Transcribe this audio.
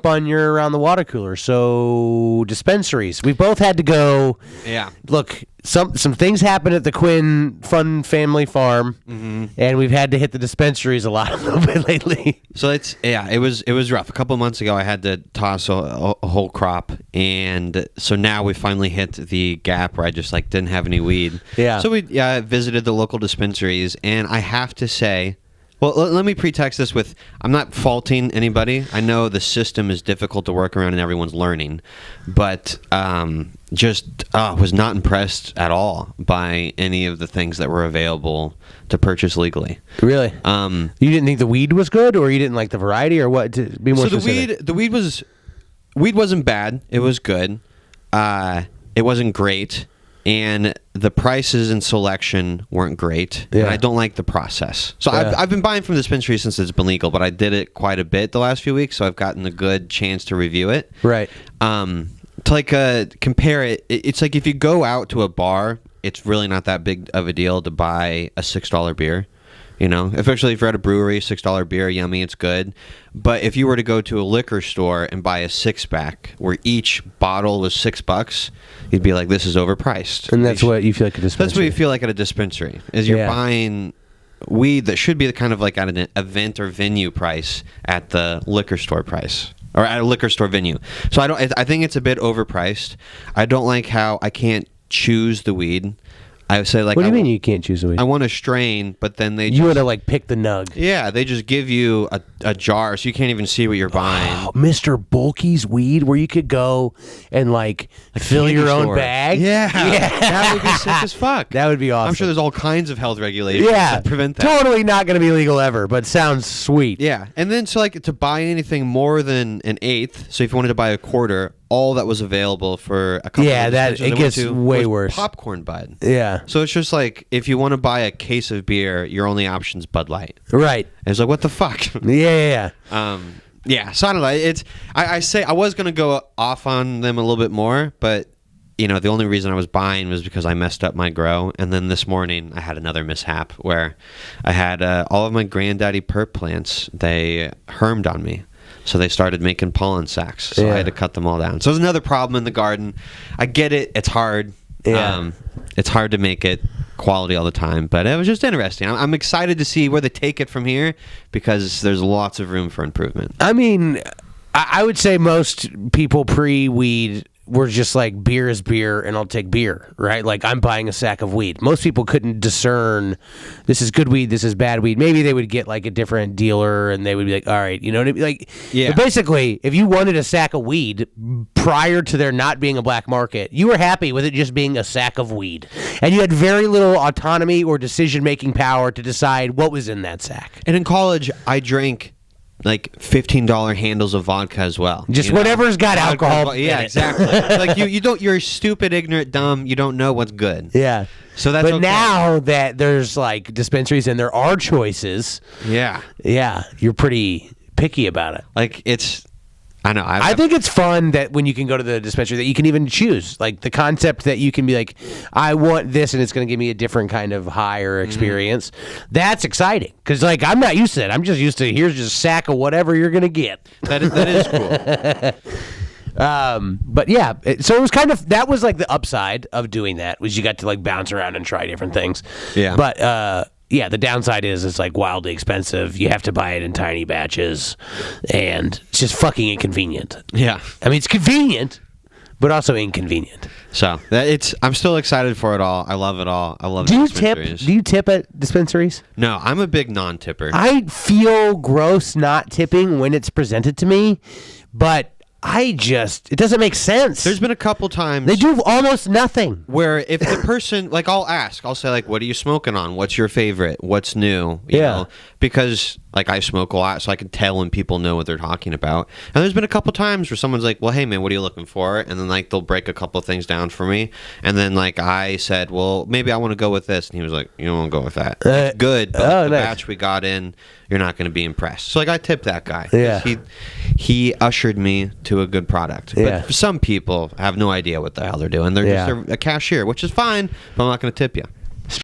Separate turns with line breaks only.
on your around the water cooler. So dispensaries, we both had to go.
Yeah.
Look, some things happened at the Quinn Family Farm, and we've had to hit the dispensaries a little bit lately.
So it was rough. A couple months ago, I had to toss a whole crop, and so now we finally hit the gap where I just didn't have any weed.
Yeah.
So we visited the local dispensaries, and I have to say. Well, let me pretext this with, I'm not faulting anybody. I know the system is difficult to work around and everyone's learning, but was not impressed at all by any of the things that were available to purchase legally.
Really? You didn't think the weed was good, or you didn't like the variety, or what? To be more specific.
The weed wasn't bad. It was good. It wasn't great. And the prices and selection weren't great.
Yeah.
And I don't like the process. So I've been buying from dispensaries since it's been legal, but I did it quite a bit the last few weeks, so I've gotten a good chance to review it.
Right.
To compare it, it's like if you go out to a bar, it's really not that big of a deal to buy a $6 beer. Especially if you're at a brewery, $6 beer, yummy, it's good. But if you were to go to a liquor store and buy a 6-pack where each bottle was $6, you'd be like, this is overpriced.
And that's what you feel like at a dispensary.
That's what you feel like at a dispensary, is you're buying weed that should be kind of like at an event or venue price at the liquor store price. Or at a liquor store venue. So I think it's a bit overpriced. I don't like how I can't choose the weed. I would say,
what do you mean you can't choose the weed?
I want a strain, but then
you want to pick the nug.
Yeah, they just give you a jar, so you can't even see what you're buying.
Oh, Mr. Bulky's weed, where you could go and fill your own bag.
Yeah, that would be sick as fuck.
That would be awesome.
I'm sure there's all kinds of health regulations to prevent that.
Totally not going to be legal ever, but sounds sweet.
Yeah, and then to buy anything more than an eighth, so if you wanted to buy a quarter, all that was available for a couple.
Yeah, it gets way worse.
Popcorn bud.
Yeah.
So it's just if you want to buy a case of beer, your only option's Bud Light.
Right.
And it's what the fuck?
Yeah.
Yeah. So I don't know. I say I was gonna go off on them a little bit more, but the only reason I was buying was because I messed up my grow, and then this morning I had another mishap where I had all of my granddaddy perp plants. They hermed on me. So they started making pollen sacs. So I had to cut them all down. So there's another problem in the garden. I get it. It's hard.
Yeah.
It's hard to make it quality all the time. But it was just interesting. I'm excited to see where they take it from here because there's lots of room for improvement.
I mean, I would say most people pre-weed were just beer is beer and I'll take beer, right? I'm buying a sack of weed. Most people couldn't discern this is good weed, this is bad weed. Maybe they would get a different dealer and they would be all right, you know what I mean?
Yeah.
But basically, if you wanted a sack of weed prior to there not being a black market, you were happy with it just being a sack of weed. And you had very little autonomy or decision-making power to decide what was in that sack.
And in college, I drank $15 handles of vodka as well.
Just whatever's got alcohol.
Yeah, exactly. you don't. You're stupid, ignorant, dumb. You don't know what's good.
Yeah.
So that's.
But now that there's dispensaries and there are choices.
Yeah.
Yeah, you're pretty picky about it.
It's. I know.
I think it's fun that when you can go to the dispensary that you can even choose. The concept that you can be I want this and it's going to give me a different kind of high or experience. That's exciting because I'm not used to it. I'm just used to here's just a sack of whatever you're going to get.
That is cool.
But yeah, so it was that was the upside of doing that was you got to bounce around and try different things.
Yeah.
But yeah, the downside is it's wildly expensive. You have to buy it in tiny batches, and it's just fucking inconvenient.
Yeah.
I mean, it's convenient, but also inconvenient.
So I'm still excited for it all. I love it all. I love.
Do you tip at dispensaries?
No, I'm a big non-tipper.
I feel gross not tipping when it's presented to me, but it doesn't make sense.
There's been a couple times
they do almost nothing.
Where if the person, I'll say, what are you smoking on? What's your favorite? What's new? You know? Because, I smoke a lot, so I can tell when people know what they're talking about. And there's been a couple times where someone's well, hey, man, what are you looking for? And then, they'll break a couple things down for me. And then, I said, well, maybe I want to go with this. And he was like, you don't want to go with that. It's good, but the batch we got in, you're not going to be impressed. So, I tipped that guy.
Yeah.
He ushered me to a good product.
Yeah.
But some people have no idea what the hell they're doing. They're just a cashier, which is fine, but I'm not going to tip you.